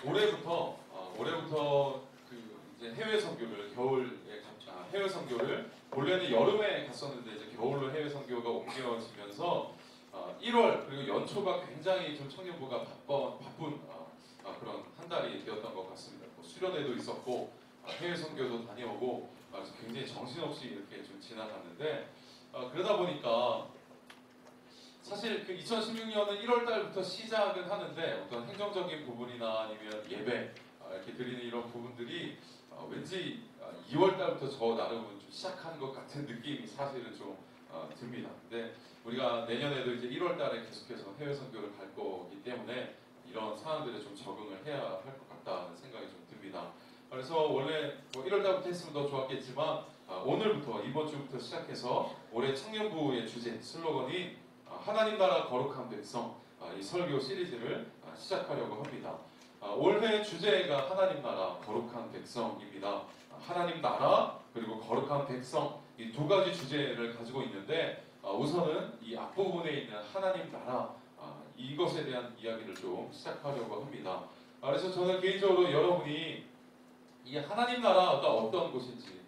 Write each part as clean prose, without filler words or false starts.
올해부터 그 이제 해외 선교를 해외 선교를 원래는 여름에 갔었는데 이제 겨울로 해외 선교가 옮겨지면서 1월 그리고 연초가 굉장히 좀 청년부가 바쁜 그런 한 달이 되었던 것 같습니다. 뭐 수련회도 있었고 해외 선교도 다녀오고 굉장히 정신없이 이렇게 좀 지나갔는데 그러다 보니까 사실 그 2016년은 1월 달부터 시작은 하는데 어떤 행정적인 부분이나 아니면 예배 이렇게 드리는 이런 부분들이 왠지 2월 달부터 저 나름은 좀 시작하는 것 같은 느낌이 사실은 좀 듭니다. 근데 우리가 내년에도 이제 1월 달에 계속해서 해외 선교를 갈 거기 때문에 이런 상황들에 좀 적응을 해야 할 것 같다는 생각이 좀 듭니다. 그래서 원래 뭐 1월 달부터 했으면 더 좋았겠지만 오늘부터 이번 주부터 시작해서 올해 청년부의 주제 슬로건이 하나님 나라 거룩한 백성 이 설교 시리즈를 시작하려고 합니다. 올해 주제가 하나님 나라 거룩한 백성입니다. 하나님 나라 그리고 거룩한 백성 이 두 가지 주제를 가지고 있는데 우선은 이 앞부분에 있는 하나님 나라 이것에 대한 이야기를 좀 시작하려고 합니다. 그래서 저는 개인적으로 여러분이 이 하나님 나라가 어떤 곳인지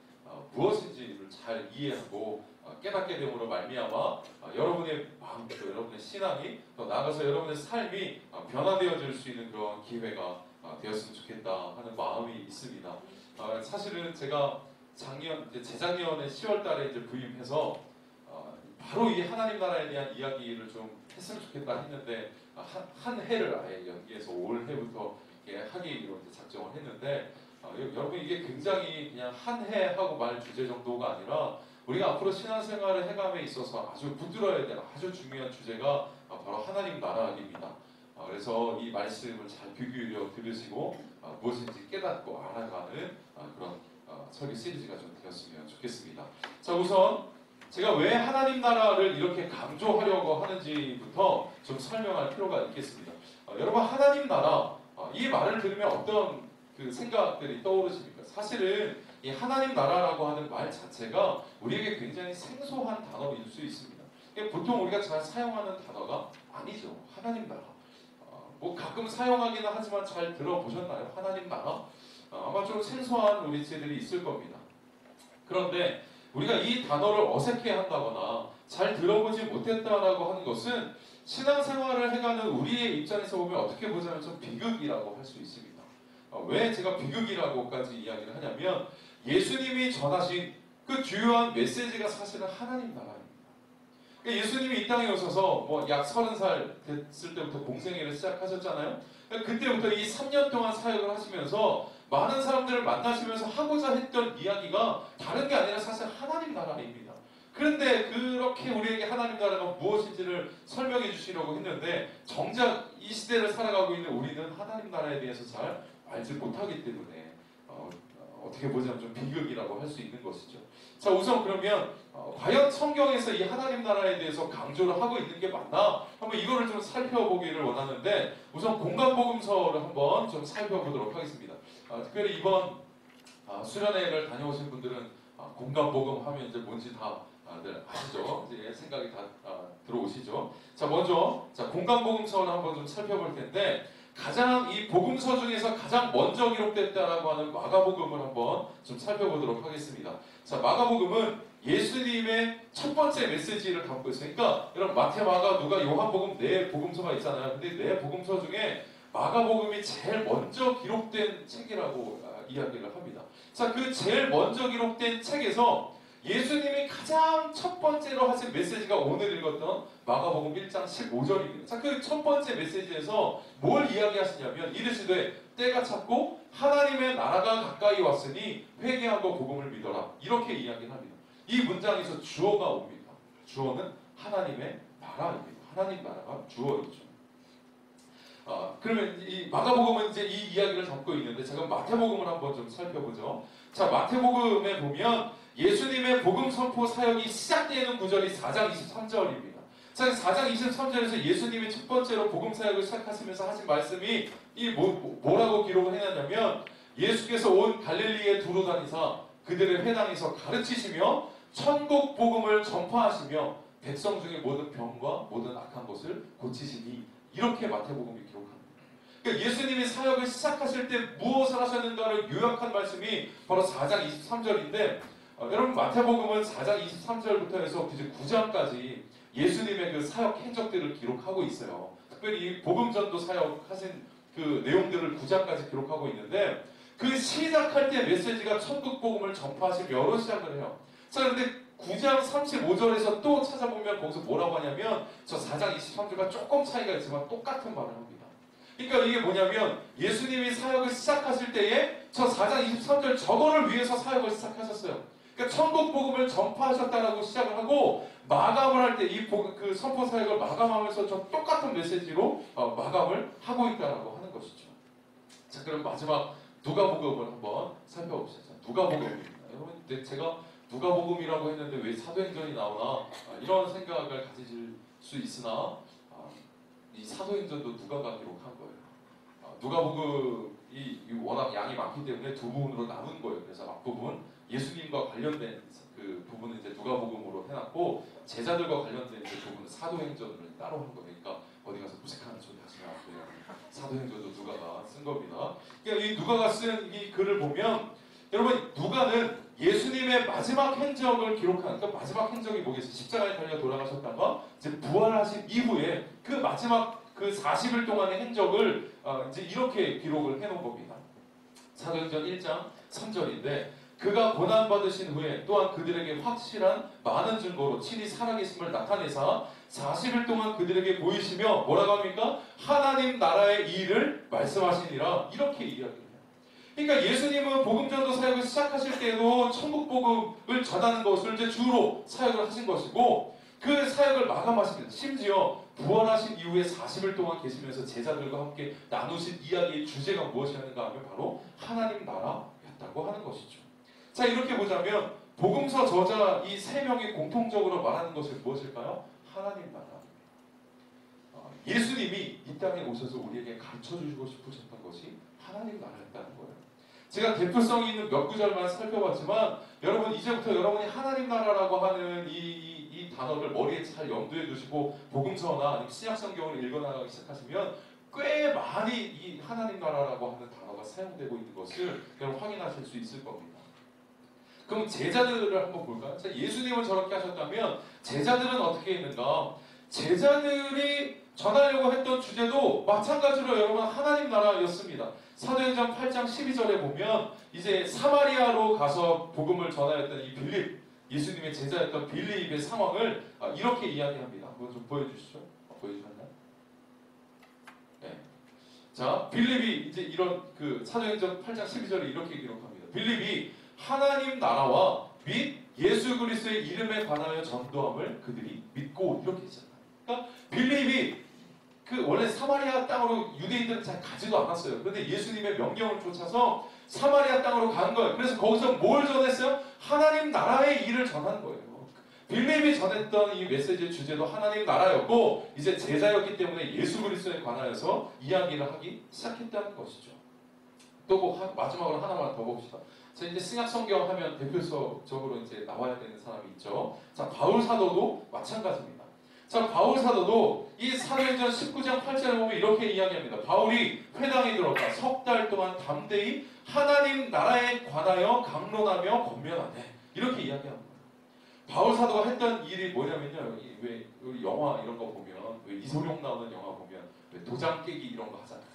무엇인지를 잘 이해하고 깨닫게 됨으로 말미암아 여러분의 마음, 또 여러분의 신앙이 더 나아가서 여러분의 삶이 변화되어질 수 있는 그런 기회가 되었으면 좋겠다 하는 마음이 있습니다. 사실은 제가 재작년에 10월 달에 이제 부임해서 바로 이 하나님 나라에 대한 이야기를 좀 했으면 좋겠다 했는데 한 해를 아예 연기해서 올해부터 하기로 이제 작정을 했는데 여러분 이게 굉장히 그냥 한 해 하고 말 주제 정도가 아니라 우리가 앞으로 신앙생활을 해감에 있어서 아주 붙들어야 되는 아주 중요한 주제가 바로 하나님 나라입니다. 그래서 이 말씀을 잘 귀 기울여 들으시고 무엇인지 깨닫고 알아가는 그런 설교 시리즈가 좀 되었으면 좋겠습니다. 자, 우선 제가 왜 하나님 나라를 이렇게 강조하려고 하는지부터 좀 설명할 필요가 있겠습니다. 여러분 하나님 나라 이 말을 들으면 어떤 그 생각들이 떠오르십니까? 사실은 이 하나님 나라라고 하는 말 자체가 우리에게 굉장히 생소한 단어일 수 있습니다. 보통 우리가 잘 사용하는 단어가 아니죠. 하나님 나라. 뭐 가끔 사용하기는 하지만 잘 들어보셨나요? 하나님 나라? 아마 좀 생소한 우리들이 있을 겁니다. 그런데 우리가 이 단어를 어색해한다거나 잘 들어보지 못했다라고 하는 것은 신앙생활을 해가는 우리의 입장에서 보면 어떻게 보자면 좀 비극이라고 할 수 있습니다. 왜 제가 비극이라고까지 이야기를 하냐면 예수님이 전하신 그 주요한 메시지가 사실은 하나님 나라입니다. 예수님이 이 땅에 오셔서 뭐 약 30살 됐을 때부터 공생애를 시작하셨잖아요. 그때부터 이 3년 동안 사역을 하시면서 많은 사람들을 만나시면서 하고자 했던 이야기가 다른 게 아니라 사실 하나님 나라입니다. 그런데 그렇게 우리에게 하나님 나라가 무엇인지를 설명해 주시려고 했는데 정작 이 시대를 살아가고 있는 우리는 하나님 나라에 대해서 잘 알지 못하기 때문에 어떻게 보자면 좀 비극이라고 할 수 있는 것이죠. 자, 우선 그러면 과연 성경에서 이 하나님 나라에 대해서 강조를 하고 있는 게 맞나? 한번 이거를 좀 살펴보기를 원하는데 우선 공간복음서를 한번 좀 살펴보도록 하겠습니다. 특별히 이번 수련회를 다녀오신 분들은 공간복음 하면 이제 뭔지 다들 아시죠? 이제 생각이 다 들어오시죠? 자, 먼저 공간복음서를 한번 좀 살펴볼 텐데 가장 이 복음서 중에서 가장 먼저 기록됐다라고 하는 마가복음을 한번 좀 살펴보도록 하겠습니다. 자, 마가복음은 예수님의 첫 번째 메시지를 담고 있어요. 그러니까 여러분 마태, 마가, 누가, 요한복음 네 복음서가 있잖아요. 근데 네 복음서 중에 마가복음이 제일 먼저 기록된 책이라고 이야기를 합니다. 자, 그 제일 먼저 기록된 책에서 예수님이 가장 첫 번째로 하신 메시지가 오늘 읽었던 마가복음 1장 15절입니다. 자, 그 첫 번째 메시지에서 뭘 이야기하시냐면 이르시되 때가 찼고 하나님의 나라가 가까이 왔으니 회개하고 복음을 믿어라. 이렇게 이야기를 합니다. 이 문장에서 주어가 옵니다. 주어는 하나님의 나라입니다. 하나님 나라가 주어이죠. 그러면 이 마가복음은 이제 이 이야기를 담고 있는데 제가 마태복음을 한번 좀 살펴보죠. 자, 마태복음에 보면 예수님의 복음 선포 사역이 시작되는 구절이 4장 23절입니다. 자, 4장 23절에서 예수님이 첫 번째로 복음 사역을 시작하시면서 하신 말씀이 뭐라고 기록을 해놨냐면 예수께서 온 갈릴리에 두루 다니사 그들의 회당에서 가르치시며 천국 복음을 전파하시며 백성 중에 모든 병과 모든 악한 것을 고치시니 이렇게 마태복음이 기록합니다. 그러니까 예수님이 사역을 시작하실 때 무엇을 하셨는가를 요약한 말씀이 바로 4장 23절인데 여러분 마태복음은 4장 23절부터 해서 이제 9장까지 예수님의 그 사역 행적들을 기록하고 있어요. 특별히 복음전도 사역하신 그 내용들을 9장까지 기록하고 있는데 그 시작할 때 메시지가 천국 복음을 전파하시며로 시작을 해요. 자, 그런데 9장 35절에서 또 찾아보면 거기서 뭐라고 하냐면 저 4장 23절과 조금 차이가 있지만 똑같은 말을 합니다. 그러니까 이게 뭐냐면 예수님이 사역을 시작하실 때에 저 4장 23절 저거를 위해서 사역을 시작하셨어요. 그러니까 천국 복음을 전파하셨다라고 시작을 하고 마감을 할 때 이 그 선포 사역을 마감하면서 저 똑같은 메시지로 마감을 하고 있다라고 하는 것이죠. 자, 그럼 마지막 누가복음을 한번 살펴봅시다. 누가복음입니다. 여러분, 근데 제가 누가복음이라고 했는데 왜 사도행전이 나오나 이런 생각을 가지실 수 있으나 이 사도행전도 누가가 기록한 거예요. 누가복음이 워낙 양이 많기 때문에 두 부분으로 나눈 거예요. 그래서 앞부분 예수님과 관련된 그 부분은 이제 누가복음으로 해놨고 제자들과 관련된 이제 부분은 사도행전을 따로 한 거예요. 그러니까 어디 가서 무색하는 소리 하지 마세요. 사도행전도 누가가 쓴 겁니다. 그러니까 이 누가가 쓴 이 글을 보면 여러분 누가는 예수님의 마지막 행적을 기록한 그 마지막 행적이 뭐겠어요? 십자가에 달려 돌아가셨다가 이제 부활하신 이후에 그 마지막 그 40일 동안의 행적을 이제 이렇게 기록을 해놓은 겁니다. 사도행전 1장 3절인데 그가 고난받으신 후에 또한 그들에게 확실한 많은 증거로 친히 살아계심을 나타내사 40일 동안 그들에게 보이시며 뭐라고 합니까? 하나님 나라의 일을 말씀하시니라 이렇게 이야기해요. 그러니까 예수님은 복음전도 사역을 시작하실 때도 천국 복음을 전하는 것을 이제 주로 사역을 하신 것이고 그 사역을 마감하시면서 심지어 부활하신 이후에 40일 동안 계시면서 제자들과 함께 나누신 이야기의 주제가 무엇이었는가 하면 바로 하나님 나라였다고 하는 것이죠. 자, 이렇게 보자면 복음서 저자 이 세 명이 공통적으로 말하는 것은 무엇일까요? 하나님 나라. 예수님이 이 땅에 오셔서 우리에게 가르쳐주시고 싶으셨던 것이 하나님 나라였다는 거예요. 제가 대표성 있는 몇 구절만 살펴봤지만 여러분 이제부터 여러분이 하나님 나라라고 하는 이 단어를 머리에 잘 염두에 두시고 복음서나 아니면 신약성경을 읽어나가기 시작하시면 꽤 많이 이 하나님 나라라고 하는 단어가 사용되고 있는 것을 여러분 확인하실 수 있을 겁니다. 그럼 제자들을 한번 볼까요? 자, 예수님은 저렇게 하셨다면 제자들은 어떻게 했는가? 제자들이 전하려고 했던 주제도 마찬가지로 여러분 하나님 나라였습니다. 사도행전 8장 12절에 보면 이제 사마리아로 가서 복음을 전하였던 이 빌립, 예수님의 제자였던 빌립의 상황을 이렇게 이야기합니다. 한번 좀 보여주시죠. 보여주셨나요? 네. 자, 빌립이 이제 이런 그 사도행전 8장 12절에 이렇게 기록합니다. 빌립이 하나님 나라와 및 예수 그리스도의 이름에 관하여 전도함을 그들이 믿고 이렇게 시작합니다. 그러니까 빌립이 그 원래 사마리아 땅으로 유대인들은 잘 가지도 않았어요. 그런데 예수님의 명령을 쫓아서 사마리아 땅으로 간 거예요. 그래서 거기서 뭘 전했어요? 하나님 나라의 일을 전한 거예요. 빌립이 전했던 이 메시지의 주제도 하나님 나라였고 이제 제자였기 때문에 예수 그리스도에 관하여서 이야기를 하기 시작했다는 것이죠. 또 마지막으로 하나만 더 봅시다. 자, 이제 신약 성경 하면 대표적으로 이제 나와야 되는 사람이 있죠. 자, 바울 사도도 마찬가지입니다. 자, 바울 사도도 이 사도행전 19장 8절에 보면 이렇게 이야기합니다. 바울이 회당에 들어가 석 달 동안 담대히 하나님 나라에 관하여 강론하며 권면하네. 이렇게 이야기합니다. 바울 사도가 했던 일이 뭐냐면요. 왜 우리 영화 이런 거 보면 왜 이소룡 나오는 영화 보면 왜 도장 깨기 이런 거 하잖아요.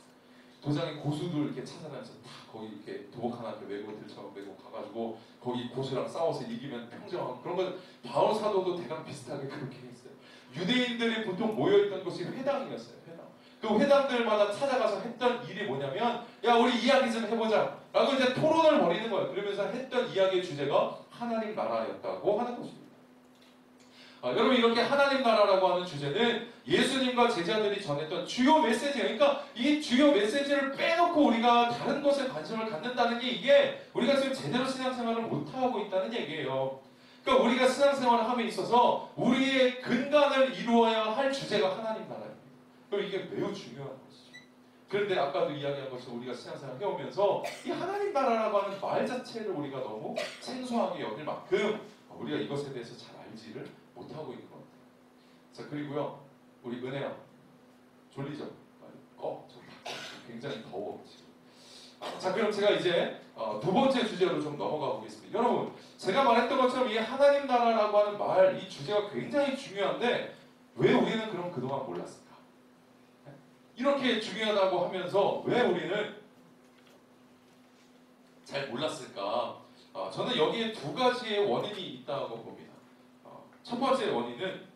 도장의 고수들 이렇게 찾아다니면서 다 거기 이렇게 도복 하나 이렇게 메고 들처럼 메고 가가지고 거기 고수랑 싸워서 이기면 평정하고 그런 거 바울 사도도 대강 비슷하게 그렇게 했어요. 유대인들이 보통 모여있던 곳이 회당이었어요. 회당. 그 회당들마다 찾아가서 했던 일이 뭐냐면 야 우리 이야기 좀 해보자 라고 이제 토론을 벌이는 거예요. 그러면서 했던 이야기의 주제가 하나님 나라였다고 하는 것입니다. 여러분 이렇게 하나님 나라라고 하는 주제는 예수님과 제자들이 전했던 주요 메시지예요. 그러니까 이 주요 메시지를 빼놓고 우리가 다른 것에 관심을 갖는다는 게 이게 우리가 지금 제대로 신앙생활을 못하고 있다는 얘기예요. 그러니까 우리가 신앙생활을 함에 있어서 우리의 근간을 이루어야 할 주제가 하나님 나라입니다. 그럼 이게 매우 중요한 것이죠. 그런데 아까도 이야기한 것처럼 우리가 신앙생활을 해오면서 이 하나님 나라라고 하는 말 자체를 우리가 너무 생소하게 여길 만큼 우리가 이것에 대해서 잘 알지를 못하고 있는 것 같아요. 자, 그리고요 우리 은혜야 졸리죠? 좀 굉장히 더워 지금. 자, 그럼 제가 이제 두 번째 주제로 좀 넘어가 보겠습니다. 여러분, 제가 말했던 것처럼 이 하나님 나라라고 하는 말, 이 주제가 굉장히 중요한데 왜 우리는 그럼 그동안 몰랐을까? 이렇게 중요하다고 하면서 왜 우리는 잘 몰랐을까? 저는 여기에 두 가지의 원인이 있다고 봅니다. 첫 번째 원인은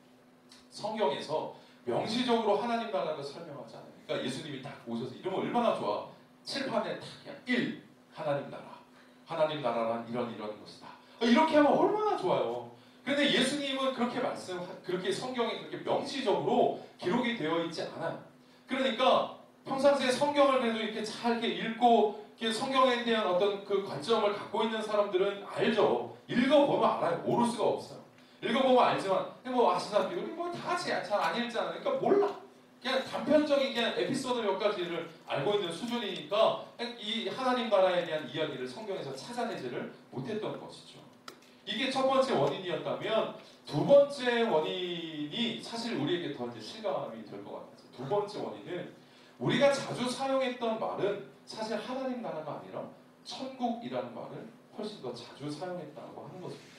성경에서 명시적으로 하나님 나라를 설명하지 않아요. 그러니까 예수님이 딱 오셔서 이러면 얼마나 좋아. 칠판에 딱 그냥 1. 하나님 나라. 하나님 나라란 이런 것이다. 이렇게 하면 얼마나 좋아요. 그런데 예수님은 그렇게 성경에 그렇게 명시적으로 기록이 되어 있지 않아요. 그러니까 평상시에 성경을 그래도 이렇게 잘 이렇게 읽고 성경에 대한 어떤 그 관점을 갖고 있는 사람들은 알죠. 읽어보면 알아요. 모를 수가 없어요. 읽어보면 알지만 뭐 아시다시피 우리 뭐 다 잘 안 읽잖아요. 그러니까 몰라. 그냥 단편적인 그냥 에피소드 몇 가지를 알고 있는 수준이니까 이 하나님 나라에 대한 이야기를 성경에서 찾아내지를 못했던 것이죠. 이게 첫 번째 원인이었다면 두 번째 원인이 사실 우리에게 더 이제 실감이 될 것 같아요. 두 번째 원인은 우리가 자주 사용했던 말은 사실 하나님 나라가 아니라 천국이라는 말을 훨씬 더 자주 사용했다고 하는 것입니다.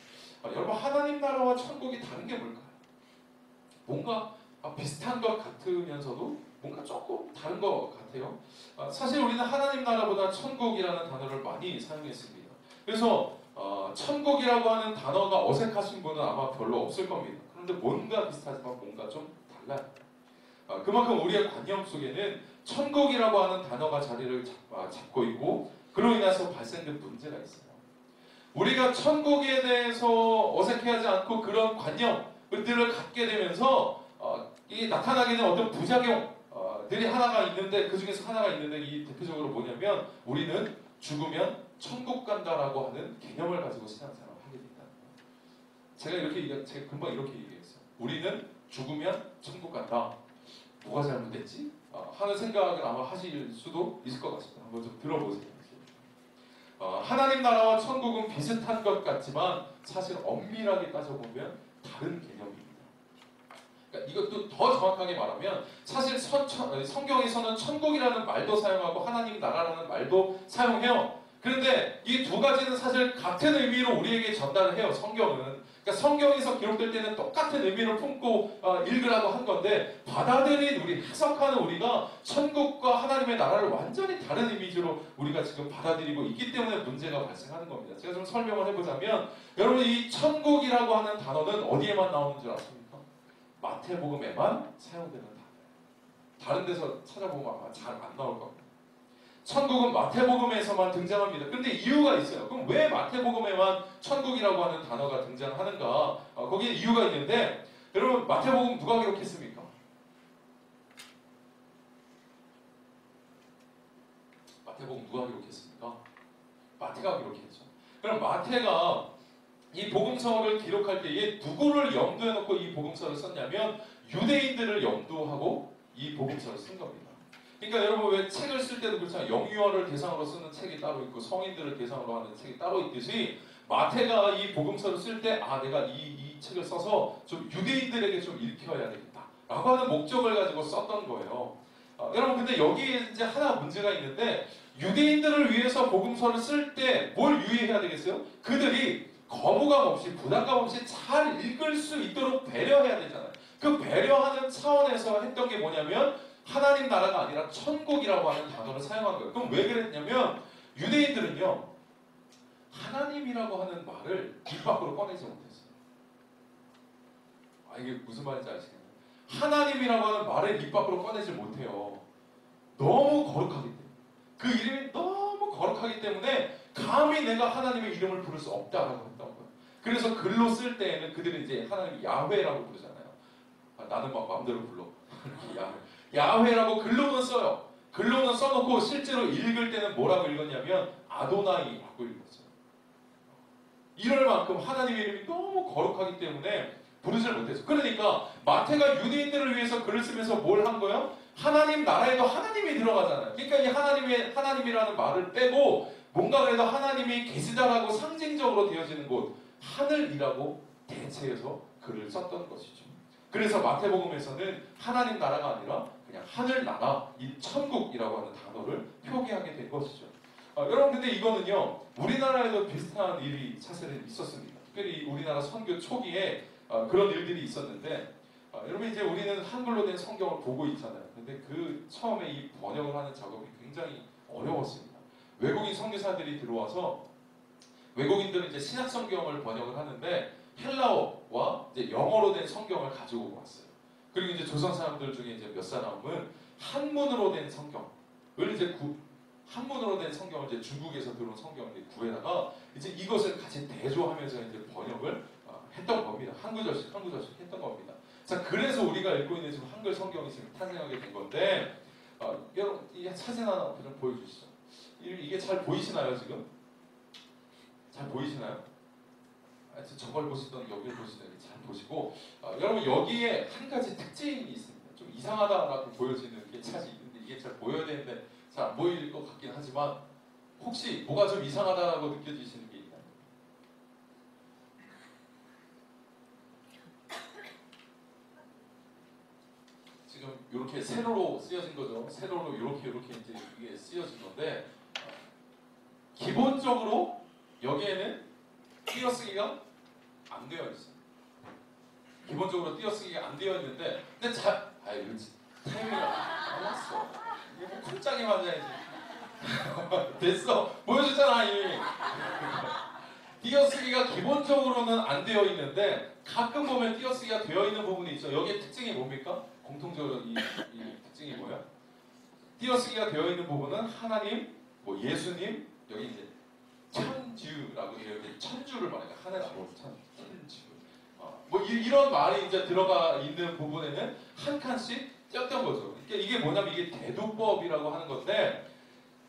여러분, 하나님 나라와 천국이 다른 게 뭘까요? 뭔가 비슷한 것 같으면서도 뭔가 조금 다른 것 같아요. 사실 우리는 하나님 나라보다 천국이라는 단어를 많이 사용했습니다. 그래서 천국이라고 하는 단어가 어색하신 분은 아마 별로 없을 겁니다. 그런데 뭔가 비슷하지만 뭔가 좀 달라요. 그만큼 우리의 관념 속에는 천국이라고 하는 단어가 자리를 잡고 있고 그로 인해서 발생된 문제가 있어요. 우리가 천국에 대해서 어색해하지 않고 그런 관념들을 갖게 되면서 이게 나타나게 된 어떤 부작용들이 하나가 있는데 그 중에서 하나가 있는데 이 대표적으로 뭐냐면 우리는 죽으면 천국 간다라고 하는 개념을 가지고 신앙생활을 하게 된다. 제가 금방 이렇게 얘기했어요. 우리는 죽으면 천국 간다. 뭐가 잘못됐지? 하는 생각을 아마 하실 수도 있을 것 같습니다. 한번 좀 들어보세요. 하나님 나라와 천국은 비슷한 것 같지만 사실 엄밀하게 따져보면 다른 개념입니다. 그러니까 이것도 더 정확하게 말하면 사실 성경에서는 천국이라는 말도 사용하고 하나님 나라라는 말도 사용해요. 그런데 이 두 가지는 사실 같은 의미로 우리에게 전달을 해요. 성경은. 그러니까 성경에서 기록될 때는 똑같은 의미를 품고 읽으라고 한 건데 받아들인 우리, 해석하는 우리가 천국과 하나님의 나라를 완전히 다른 이미지로 우리가 지금 받아들이고 있기 때문에 문제가 발생하는 겁니다. 제가 좀 설명을 해보자면 여러분, 이 천국이라고 하는 단어는 어디에만 나오는 줄 아십니까? 마태복음에만 사용되는 단어예요. 다른 데서 찾아보면 아마 잘 안 나올 겁니다. 천국은 마태복음에서만 등장합니다. 그런데 이유가 있어요. 그럼 왜 마태복음에만 천국이라고 하는 단어가 등장하는가? 거기에 이유가 있는데 여러분, 마태복음 누가 기록했습니까? 마태복음 누가 기록했습니까? 마태가 기록했죠. 그럼 마태가 이 복음서를 기록할 때에 누구를 염두에 놓고 이 복음서를 썼냐면 유대인들을 염두하고 이 복음서를 쓴 겁니다. 그러니까 여러분, 왜 책을 쓸 때도 그렇잖아요. 영유아를 대상으로 쓰는 책이 따로 있고 성인들을 대상으로 하는 책이 따로 있듯이 마태가 이 복음서를 쓸 때 내가 이 책을 써서 좀 유대인들에게 좀 읽혀야 되겠다 라고 하는 목적을 가지고 썼던 거예요. 여러분, 근데 여기에 이제 하나 문제가 있는데 유대인들을 위해서 복음서를 쓸 때 뭘 유의해야 되겠어요? 그들이 거부감 없이 부담감 없이 잘 읽을 수 있도록 배려해야 되잖아요. 그 배려하는 차원에서 했던 게 뭐냐면 하나님 나라가 아니라 천국이라고 하는 단어를 사용한 거예요. 그럼 왜 그랬냐면 유대인들은요, 하나님이라고 하는 말을 입 밖으로 꺼내지 못했어요. 이게 무슨 말인지 아시겠나요? 하나님이라고 하는 말을 입 밖으로 꺼내지 못해요. 너무 거룩하기 때문에. 그 이름이 너무 거룩하기 때문에 감히 내가 하나님의 이름을 부를 수 없다라고 했던 거예요. 그래서 글로 쓸 때에는 그들은 이제 하나님 야훼라고 부르잖아요. 나는 막 마음대로 불러. 야훼라고 글로는 써요. 글로는 써놓고 실제로 읽을 때는 뭐라고 읽었냐면 아도나이라고 읽었어요. 이럴 만큼 하나님의 이름이 너무 거룩하기 때문에 부르지를 못했어요. 그러니까 마태가 유대인들을 위해서 글을 쓰면서 뭘 한 거예요? 하나님 나라에도 하나님이 들어가잖아요. 그러니까 이 하나님이라는 말을 빼고 뭔가 그래도 하나님이 계시다라고 상징적으로 되어지는 곳, 하늘이라고 대체해서 글을 썼던 것이죠. 그래서 마태복음에서는 하나님 나라가 아니라 그냥 하늘 나라, 이 천국이라고 하는 단어를 표기하게 된 것이죠. 여러분 근데 이거는요 우리나라에도 비슷한 일이 사실은 있었습니다. 특별히 우리나라 선교 초기에 그런 일들이 있었는데 여러분 이제 우리는 한글로 된 성경을 보고 있잖아요. 근데 그 처음에 이 번역을 하는 작업이 굉장히 어려웠습니다. 외국인 선교사들이 들어와서 외국인들은 이제 신약 성경을 번역을 하는데 헬라어와 이제 영어로 된 성경을 가지고 왔어요. 그리고 이제 조선 사람들 중에 이제 몇 사람은 한문으로 된 성경을 이제 한문으로 된 성경을 이제 중국에서 들어온 성경을 구해다가 이제 이것을 같이 대조하면서 이제 번역을 했던 겁니다. 한 구절씩 했던 겁니다. 자, 그래서 우리가 읽고 있는 지금 한글 성경이 지금 탄생하게 된 건데, 여러분 이 사진 하나 좀 보여주시죠. 이게 잘 보이시나요 지금? 잘 보이시나요? 저걸 보시던 여기를 보시던 잘 보시고, 여러분 여기에 한 가지 특징이 있습니다. 좀 이상하다라고 보여지는 게 차지 있는데 이게 잘 보여야 되는데 잘 안 보일 것 같긴 하지만 혹시 뭐가 좀 이상하다고 느껴지시는 게 있나요? 지금 이렇게 세로로 쓰여진 거죠. 세로로 이렇게 이제 이게 쓰여진 건데 기본적으로 여기에는 띄어쓰기가 안 되어 있어요. 기본적으로 띄어쓰기가 안 되어 있는데 근데 이거 타이밍이 안 왔어. 이게 뭐 쿵짝이 맞아야지. 됐어. 보여줬잖아 이미. 띄어쓰기가 기본적으로는 안 되어 있는데 가끔 보면 띄어쓰기가 되어 있는 부분이 있죠. 여기에 특징이 뭡니까? 공통적으로 이 특징이 뭐야? 띄어쓰기가 되어 있는 부분은 하나님, 뭐 예수님, 여기 이제 천주라고 되어 있는 천주를 말해요. 하늘 아버지 천주. 뭐 이런 말이 이제 들어가 있는 부분에는 한 칸씩 띄었던 거죠. 그러니까 이게 뭐냐면 이게 대두법이라고 하는 건데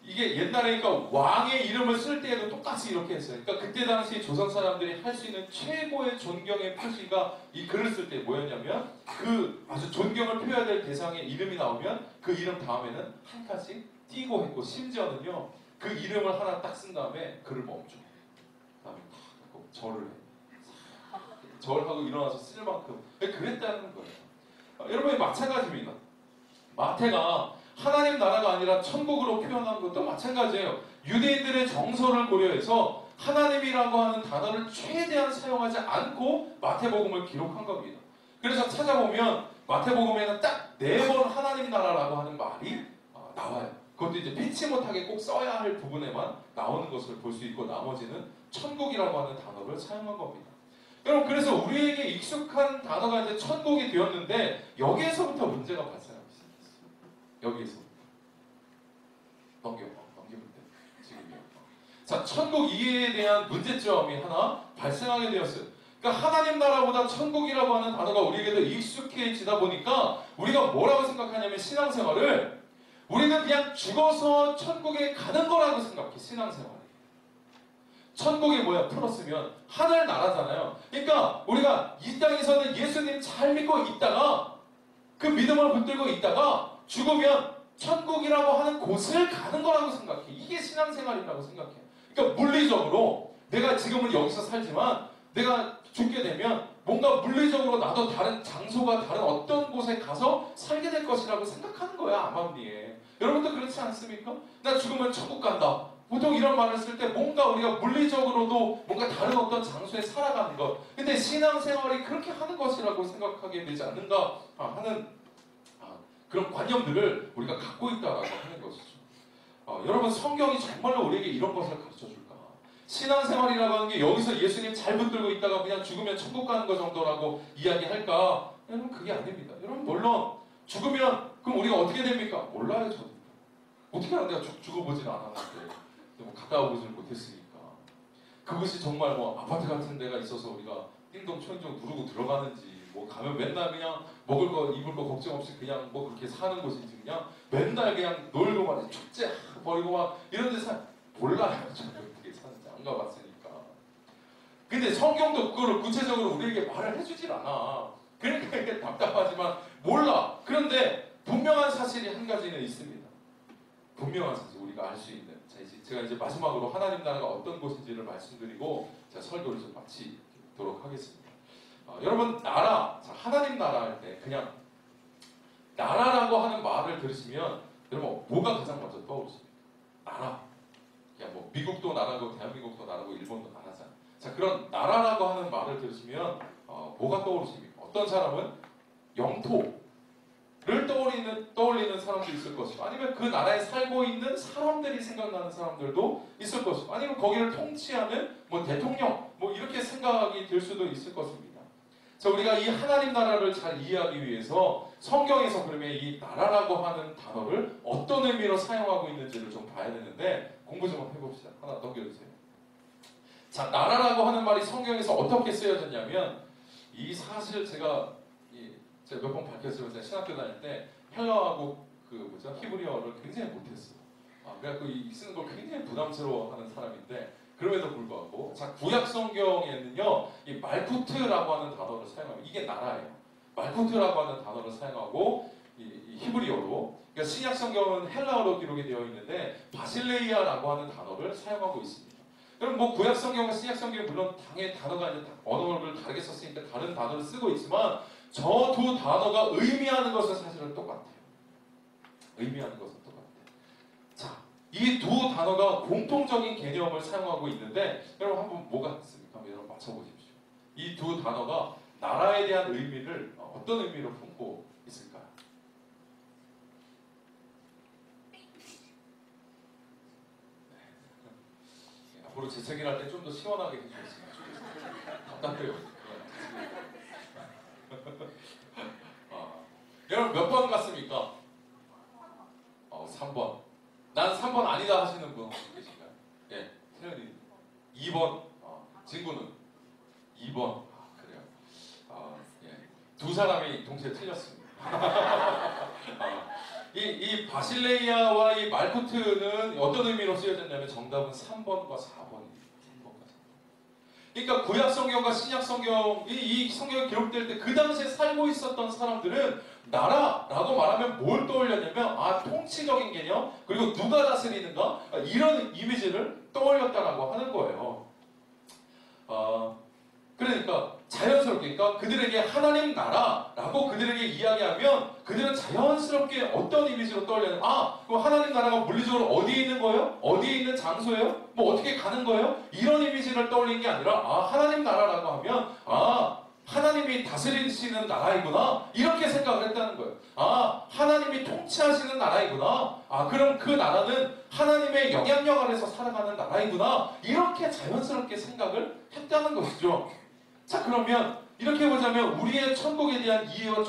이게 옛날에 그러니까 왕의 이름을 쓸 때에도 똑같이 이렇게 했어요. 그러니까 그때 당시 조선 사람들이 할 수 있는 최고의 존경의 표시가 이 글을 쓸 때 뭐였냐면 그 아주 존경을 표해야 될 대상의 이름이 나오면 그 이름 다음에는 한 칸씩 띄고 했고 심지어는요 그 이름을 하나 딱 쓴 다음에 글을 멈춰. 그다음에 탁 절을 해. 절하고 일어나서 쓸 만큼 그랬다는 거예요. 여러분 마찬가지입니다. 마태가 하나님 나라가 아니라 천국으로 표현한 것도 마찬가지예요. 유대인들의 정서를 고려해서 하나님이라고 하는 단어를 최대한 사용하지 않고 마태복음을 기록한 겁니다. 그래서 찾아보면 마태복음에는 딱 4번 하나님 나라라고 하는 말이 나와요. 그것도 이제 피치 못하게 꼭 써야 할 부분에만 나오는 것을 볼 수 있고 나머지는 천국이라고 하는 단어를 사용한 겁니다. 여러분 그래서 우리에게 익숙한 단어가 이제 천국이 되었는데 여기에서부터 문제가 발생합니다. 여기에서부터 넘기면 돼. 지금이요. 자, 천국 이해에 대한 문제점이 하나 발생하게 되었어요. 그러니까 하나님 나라보다 천국이라고 하는 단어가 우리에게 더 익숙해지다 보니까 우리가 뭐라고 생각하냐면 신앙생활을 우리는 그냥 죽어서 천국에 가는 거라고 생각해. 신앙생활. 천국이 뭐야? 풀었으면 하늘 나라잖아요. 그러니까 우리가 이 땅에서는 예수님 잘 믿고 있다가 그 믿음을 붙들고 있다가 죽으면 천국이라고 하는 곳을 가는 거라고 생각해. 이게 신앙생활이라고 생각해. 그러니까 물리적으로 내가 지금은 여기서 살지만 내가 죽게 되면 뭔가 물리적으로 나도 다른 장소가 다른 어떤 곳에 가서 살게 될 것이라고 생각하는 거야. 암암리에. 여러분도 그렇지 않습니까? 나 죽으면 천국 간다. 보통 이런 말을 쓸 때 뭔가 우리가 물리적으로도 뭔가 다른 어떤 장소에 살아가는 것. 근데 신앙생활이 그렇게 하는 것이라고 생각하게 되지 않는가 하는 그런 관념들을 우리가 갖고 있다라고 하는 것이죠. 여러분 성경이 정말로 우리에게 이런 것을 가르쳐줄까? 신앙생활이라고 하는 게 여기서 예수님 잘 붙들고 있다가 그냥 죽으면 천국 가는 것 정도라고 이야기할까? 여러분 그게 아닙니다. 여러분 물론 죽으면 그럼 우리가 어떻게 됩니까? 몰라요 저도. 어떻게 알아? 내가 죽어보진 않았는데. 뭐 갔다 오지를 못했으니까 그것이 정말 뭐 아파트 같은 데가 있어서 우리가 띵동 초인종 누르고 들어가는지 뭐 가면 맨날 그냥 먹을 거 입을 거 걱정 없이 그냥 뭐 그렇게 사는 곳인지 그냥 맨날 그냥 놀고 막 축제 버리고 막 이런 데 몰라요. 저는 어떻게 사는지 안 가봤으니까. 근데 성경도 그걸 구체적으로 우리에게 말을 해주질 않아. 그러니까 이게 답답하지만 몰라. 그런데 분명한 사실이 한 가지는 있습니다. 분명한 사실 우리가 알 수 있는. 제가 이제 마지막으로 하나님 나라가 어떤 곳인지를 말씀드리고 제가 설교를 좀 마치도록 하겠습니다. 여러분 나라, 자, 하나님 나라 할 때 그냥 나라라고 하는 말을 들으시면 여러분 뭐가 가장 먼저 떠오르십니까? 나라. 그냥 뭐 미국도 나라고 대한민국도 나라고 일본도 나라잖아. 자, 그런 나라라고 하는 말을 들으시면 뭐가 떠오르십니까? 어떤 사람은 영토를 떠올리는 사람도 있을 것이고, 아니면 그 나라에 살고 있는 사람들이 생각나는 사람들도 있을 것이고, 아니면 거기를 통치하는 뭐 대통령 뭐 이렇게 생각이 들 수도 있을 것입니다. 자, 우리가 이 하나님 나라를 잘 이해하기 위해서 성경에서 그러면 이 나라라고 하는 단어를 어떤 의미로 사용하고 있는지를 좀 봐야 되는데 공부 좀 해봅시다. 하나 넘겨주세요. 자, 나라라고 하는 말이 성경에서 어떻게 쓰여졌냐면, 이 사실 제가 몇 번 밝혔지만 제가 신학교 다닐 때 헬라어하고 히브리어를 굉장히 못했어요. 그래갖고 이 쓰는 걸 굉장히 부담스러워하는 사람인데, 그럼에도 불구하고 자, 구약 성경에는요 이 말쿠트라고 하는 단어를 사용하면 이게 나라예요. 말쿠트라고 하는 단어를 사용하고 이 히브리어로, 그러니까 신약 성경은 헬라어로 기록이 되어 있는데 바실레이아라고 하는 단어를 사용하고 있습니다. 그럼 뭐 구약 성경과 신약 성경은 물론 당연히 단어가 이제 언어를 다르게 썼으니까 다른 단어를 쓰고 있지만 저 두 단어가 의미하는 것은 사실은 똑같아요. 의미하는 것은 똑같아요. 자, 이 두 단어가 공통적인 개념을 사용하고 있는데 여러분 한번 뭐가 있습니까? 한번 여러분 맞춰보십시오. 이 두 단어가 나라에 대한 의미를 어떤 의미로 품고 있을까요? 네. 앞으로 재채기를 할 때 좀 더 시원하게 해주셨으면 좋겠습니다. 답답해요. 여러분 몇 번 같습니까? 3번. 난 3번 아니다 하시는 분 혹시 계신가요? 예, 태연이 2번. 진구는 2번. 그래요. 예. 두 사람이 동시에 틀렸습니다. 이 바실레이아와 이 말쿠트는 어떤 의미로 쓰여졌냐면 정답은 3번과 4번입니다. 3번과 4번. 그러니까 구약 성경과 신약 성경, 이 성경이 기록될 때 그 당시에 살고 있었던 사람들은 나라라고 말하면 뭘 떠올렸냐면 통치적인 개념, 그리고 누가 다스리는가, 이런 이미지를 떠올렸다라고 하는 거예요. 그러니까 자연스럽게, 그러니까 그들에게 하나님 나라라고 그들에게 이야기하면 그들은 자연스럽게 어떤 이미지로 떠올려요? 그럼 하나님 나라가 물리적으로 어디에 있는 거예요? 어디에 있는 장소예요? 뭐 어떻게 가는 거예요? 이런 이미지를 떠올린 게 아니라 하나님 나라라고 하면 하나님이 다스리시는 나라이구나, 이렇게 생각을 했다는 거예요. 하나님이 통치하시는 나라이구나, 그럼 그 나라는 하나님의 영향력 아래서 살아가는 나라이구나, 이렇게 자연스럽게 생각을 했다는 것이죠. 자, 그러면 이렇게 보자면 우리의 천국에 대한 이해와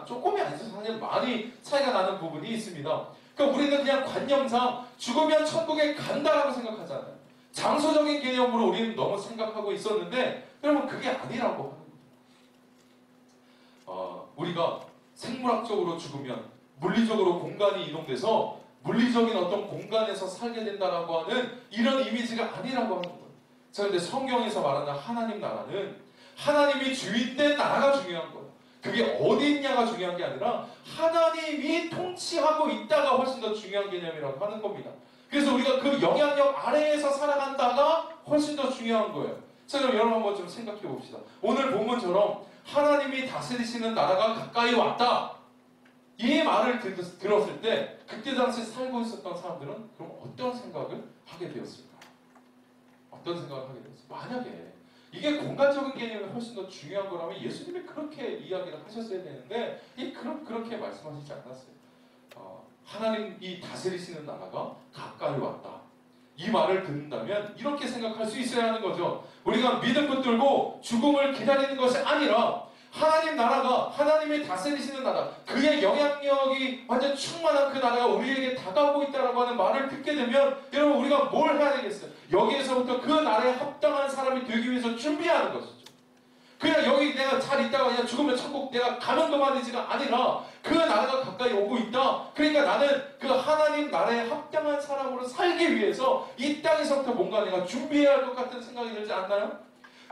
조금이 아니죠. 사실 많이 차이가 나는 부분이 있습니다. 그러니까 우리는 그냥 관념상 죽으면 천국에 간다라고 생각하잖아요. 장소적인 개념으로 우리는 너무 생각하고 있었는데 여러분 그게 아니라고 합니다. 우리가 생물학적으로 죽으면 물리적으로 공간이 이동돼서 물리적인 어떤 공간에서 살게 된다라고 하는 이런 이미지가 아니라고 하는 거예요. 자, 근데 성경에서 말하는 하나님 나라는 하나님이 주인된 나라가 중요한 거예요. 그게 어디 있냐가 중요한 게 아니라 하나님이 통치하고 있다가 훨씬 더 중요한 개념이라고 하는 겁니다. 그래서 우리가 그 영향력 아래에서 살아간다가 훨씬 더 중요한 거예요. 자, 그럼 여러분 한번 좀 생각해 봅시다. 오늘 본문처럼 하나님이 다스리시는 나라가 가까이 왔다, 이 말을 들었을 때 그때 당시 살고 있었던 사람들은 그럼 어떤 생각을 하게 되었을까요? 어떤 생각을 하게 되었을까요? 만약에 이게 공간적인 개념이 훨씬 더 중요한 거라면 예수님이 그렇게 이야기를 하셨어야 되는데 그렇게 말씀하시지 않았어요. 하나님이 다스리시는 나라가 가까이 왔다, 이 말을 듣는다면 이렇게 생각할 수 있어야 하는 거죠. 우리가 믿음 붙들고 죽음을 기다리는 것이 아니라 하나님 나라가, 하나님이 다스리시는 나라, 그의 영향력이 완전 충만한 그 나라가 우리에게 다가오고 있다라고 하는 말을 듣게 되면 여러분 우리가 뭘 해야 되겠어요? 여기에서부터 그 나라에 합당한 사람이 되기 위해서 준비하는 것이죠. 그냥 여기 내가 잘 있다가 그냥 죽으면 천국 내가 가면 그만이지가 아니라 그 나라가 가까이 오고 있다. 그러니까 나는 그 하나님 나라에 합당한 사람으로 살기 위해서 이 땅에서부터 뭔가 내가 준비해야 할 것 같은 생각이 들지 않나요?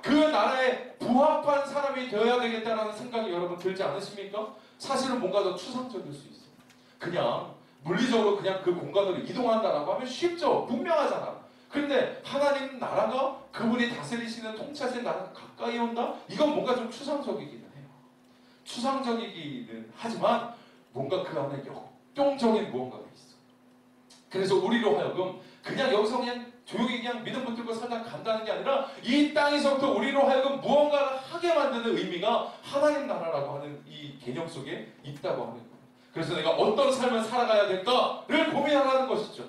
그 나라에 부합한 사람이 되어야 되겠다는 생각이 여러분 들지 않으십니까? 사실은 뭔가 더 추상적일 수 있어요. 그냥 물리적으로 그냥 그 공간으로 이동한다라고 하면 쉽죠. 분명하잖아. 그런데 하나님 나라가 그분이 다스리시는 통치하시는 나라가 가까이 온다? 이건 뭔가 좀 추상적이기는 해요. 추상적이기는 하지만 뭔가 그 안에 역동적인 무언가가 있어요. 그래서 우리로 하여금 그냥 여기서 그냥 조용히 그냥 믿음 붙들고 살다 간다는 게 아니라 이 땅에서부터 우리로 하여금 무언가를 하게 만드는 의미가 하나님 나라라고 하는 이 개념 속에 있다고 하는 거예요. 그래서 내가 어떤 삶을 살아가야 될까를 고민하라는 것이죠.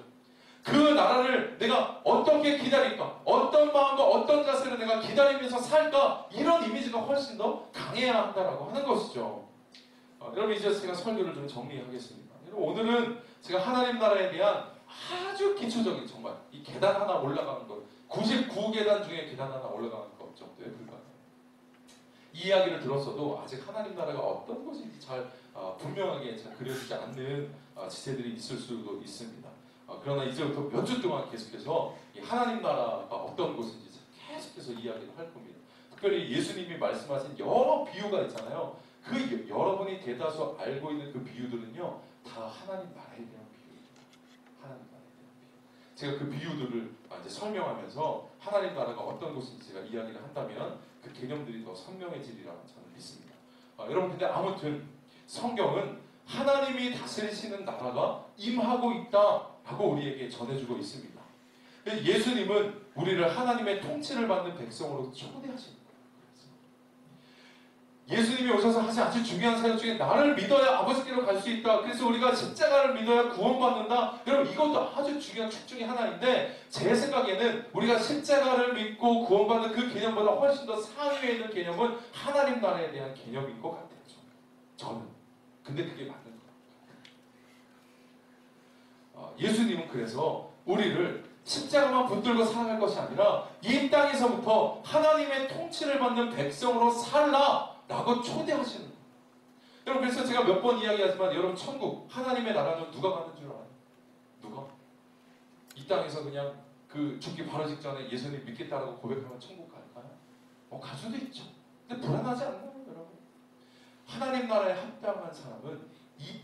그 나라를 내가 어떻게 기다릴까? 어떤 마음과 어떤 자세로 내가 기다리면서 살까? 이런 이미지가 훨씬 더 강해야 한다라고 하는 것이죠. 여러분 이제 제가 설교를 좀 정리하겠습니다. 여러분 오늘은 제가 하나님 나라에 대한 아주 기초적인 정말 이 계단 하나 올라가는 것 99계단 중에 계단 하나 올라가는 것 정도에 불과해요. 이 이야기를 들었어도 아직 하나님 나라가 어떤 것인지 잘 분명하게 잘 그려지지 않는 지체들이 있을 수도 있습니다. 그러나 이제부터 몇 주 동안 계속해서 이 하나님 나라가 어떤 곳인지 계속해서 이야기를 할 겁니다. 특별히 예수님이 말씀하신 여러 비유가 있잖아요. 그 여러분이 대다수 알고 있는 그 비유들은요 다 하나님 나라에 대한 비유입니다. 하나님 나라에 대한 비유. 제가 그 비유들을 이제 설명하면서 하나님 나라가 어떤 곳인지 제가 이야기를 한다면 그 개념들이 더 선명해지리라 저는 믿습니다. 여러분 근데 아무튼 성경은 하나님이 다스리시는 나라가 임하고 있다라고 우리에게 전해주고 있습니다. 예수님은 우리를 하나님의 통치를 받는 백성으로 초대하시는 거예요. 예수님이 오셔서 하신 아주 중요한 사역 중에 나를 믿어야 아버지께로 갈 수 있다. 그래서 우리가 십자가를 믿어야 구원받는다. 여러분 이것도 아주 중요한 축 중에 하나인데 제 생각에는 우리가 십자가를 믿고 구원받는 그 개념보다 훨씬 더 상위에 있는 개념은 하나님 나라에 대한 개념인 것 같아요. 저는. 근데 그게 맞는 거예요. 예수님은 그래서 우리를 십자가만 붙들고 살아갈 것이 아니라 이 땅에서부터 하나님의 통치를 받는 백성으로 살라라고 초대하시는 거예요. 여러분 그래서 제가 몇 번 이야기하지만 여러분 천국 하나님의 나라는 누가 가는 줄 알아요? 누가? 이 땅에서 그냥 그 죽기 바로 직전에 예수님 믿겠다라고 고백하면 천국 갈까요? 갈 수도 있죠. 근데 불안하지 않나요 여러분? 하나님 나라에 합당한 사람은 이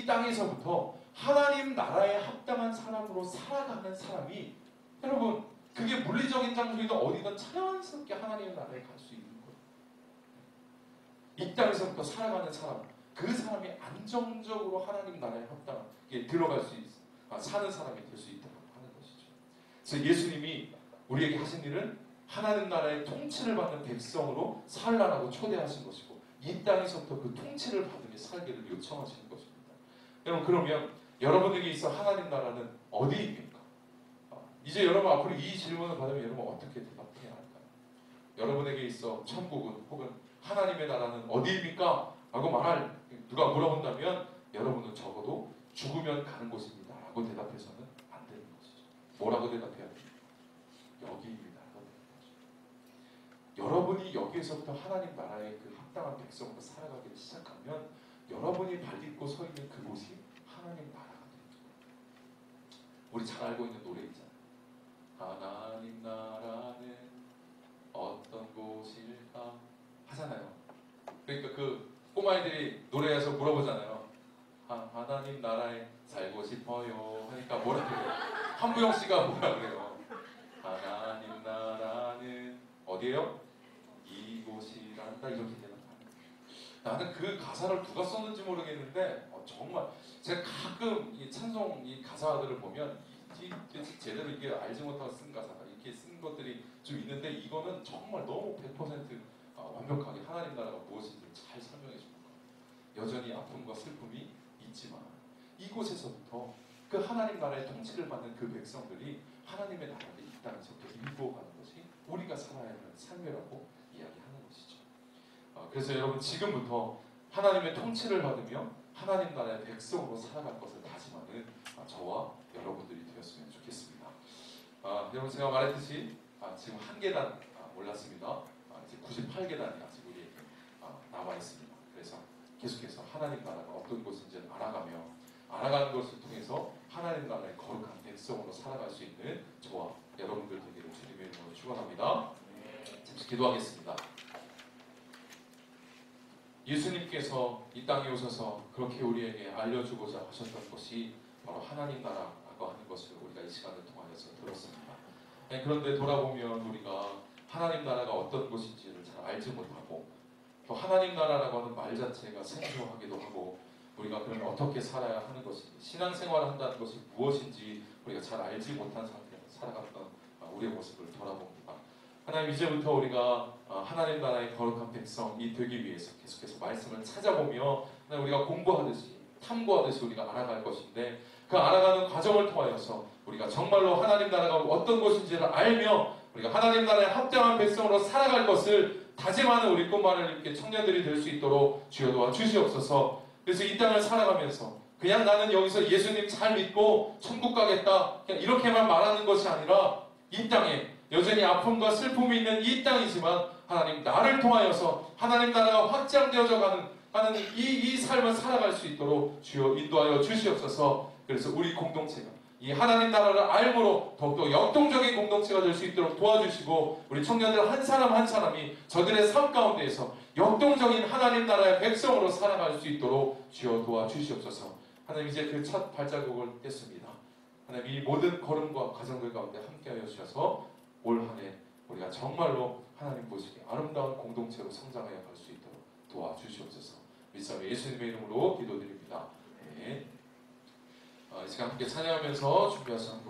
땅에서부터 하나님 나라에 합당한 사람으로 살아가는 사람이 여러분 그게 물리적인 장소이든 어디든 자연스럽게 하나님의 나라에 갈 수 있는 거예요. 이 땅에서부터 살아가는 사람 그 사람이 안정적으로 하나님 나라에 합당하게 들어갈 수 사는 사람이 될 수 있다고 하는 것이죠. 그래서 예수님이 우리에게 하신 일은 하나님 나라의 통치를 받는 백성으로 살라라고 초대하신 것이고 이 땅에서부터 그 통치를 받으며 살기를 요청하시는 것입니다. 여러분 그러면 여러분에게 있어 하나님 나라는 어디입니까? 이제 여러분 앞으로 이 질문을 받으면 여러분 어떻게 대답해야 할까요? 여러분에게 있어 천국은 혹은 하나님의 나라는 어디입니까? 라고 누가 물어본다면 여러분은 적어도 죽으면 가는 곳입니다 라고 대답해서는 안 되는 것이죠. 뭐라고 대답해야 됩니까? 여기입니다. 여러분이 여기에서부터 하나님 나라의 그 합당한 백성으로 살아가기 시작하면 여러분이 발딛고 서 있는 그곳이 하나님 나라가 됩니다. 우리 잘 알고 있는 노래 있잖아요. 하나님 나라는 어떤 곳일까 하잖아요. 그러니까 그 꼬마애들이 노래에서 물어보잖아요. 하나님 나라에 살고 싶어요 하니까 뭐라 그래요? 한부영 씨가 뭐라 그래요? 하나님 나라는 어디예요? 이곳이란다 이렇게 되는 거예요. 나는 그 가사를 누가 썼는지 모르겠는데 정말 제가 가끔 이 찬송 이 가사들을 보면 제대로 이게 알지 못하고 쓴 가사가 이렇게 쓴 것들이 좀 있는데 이거는 정말 너무 100% 완벽하게 하나님 나라가 무엇인지 잘 설명해 주는 거예요. 여전히 아픔과 슬픔이 있지만 이곳에서부터 그 하나님 나라의 통치를 받는 그 백성들이 하나님의 나라를 이 땅에서부터 일구어가는 것이 우리가 살아야 하는 삶이라고 이야기하는 것이죠. 그래서 여러분 지금부터 하나님의 통치를 받으며 하나님 나라의 백성으로 살아갈 것을 다짐하는 저와 여러분들이 되었으면 좋겠습니다. 여러분 제가 말했듯이 지금 한 계단 올랐습니다. 이제 98계단이 아직 우리에게 남아 있습니다. 그래서 계속해서 하나님 나라가 어떤 곳인지를 알아가는 것을 통해서 하나님 나라의 거룩한 백성으로 살아갈 수 있는 저와 여러분들 되기를 주님의 이름으로 축원합니다. 잠시 기도하겠습니다. 예수님께서 이 땅에 오셔서 그렇게 우리에게 알려주고자 하셨던 것이 바로 하나님 나라라고 하는 것을 우리가 이 시간을 통하여서 들었습니다. 그런데 돌아보면 우리가 하나님 나라가 어떤 것인지를 잘 알지 못하고 또 하나님 나라라고 하는 말 자체가 생소하기도 하고 우리가 그러면 어떻게 살아야 하는 것인지 신앙생활을 한다는 것이 무엇인지 우리가 잘 알지 못한 상태에서 살아갔던 우리의 모습을 돌아봅니다. 하나님 이제부터 우리가 하나님 나라의 거룩한 백성이 되기 위해서 계속해서 말씀을 찾아보며 우리가 공부하듯이 탐구하듯이 우리가 알아갈 것인데 그 알아가는 과정을 통하여서 우리가 정말로 하나님 나라가 어떤 것인지를 알며 우리가 하나님 나라의 합당한 백성으로 살아갈 것을 다짐하는 우리 꿈만을 이렇게 청년들이 될 수 있도록 주여 도와주시옵소서. 그래서 이 땅을 살아가면서 그냥 나는 여기서 예수님 잘 믿고 천국 가겠다 그냥 이렇게만 말하는 것이 아니라 이 땅에 여전히 아픔과 슬픔이 있는 이 땅이지만 하나님 나를 통하여서 하나님 나라가 확장되어져 가는 이 삶을 살아갈 수 있도록 주여 인도하여 주시옵소서. 그래서 우리 공동체가 이 하나님 나라를 알므로 더욱더 역동적인 공동체가 될 수 있도록 도와주시고 우리 청년들 한 사람 한 사람이 저들의 삶 가운데에서 역동적인 하나님 나라의 백성으로 살아갈 수 있도록 주여 도와주시옵소서. 하나님 이제 그 첫 발자국을 뗐습니다. 하나님 이 모든 걸음과 과정들 가운데 함께하여 주셔서 올 한 해 우리가 정말로 하나님 보시기에 아름다운 공동체로 성장하여 갈 수 있도록 도와주시옵소서. 믿사오며 예수님의 이름으로 기도드립니다. 네. 이 시간 함께 찬양하면서 준비하시는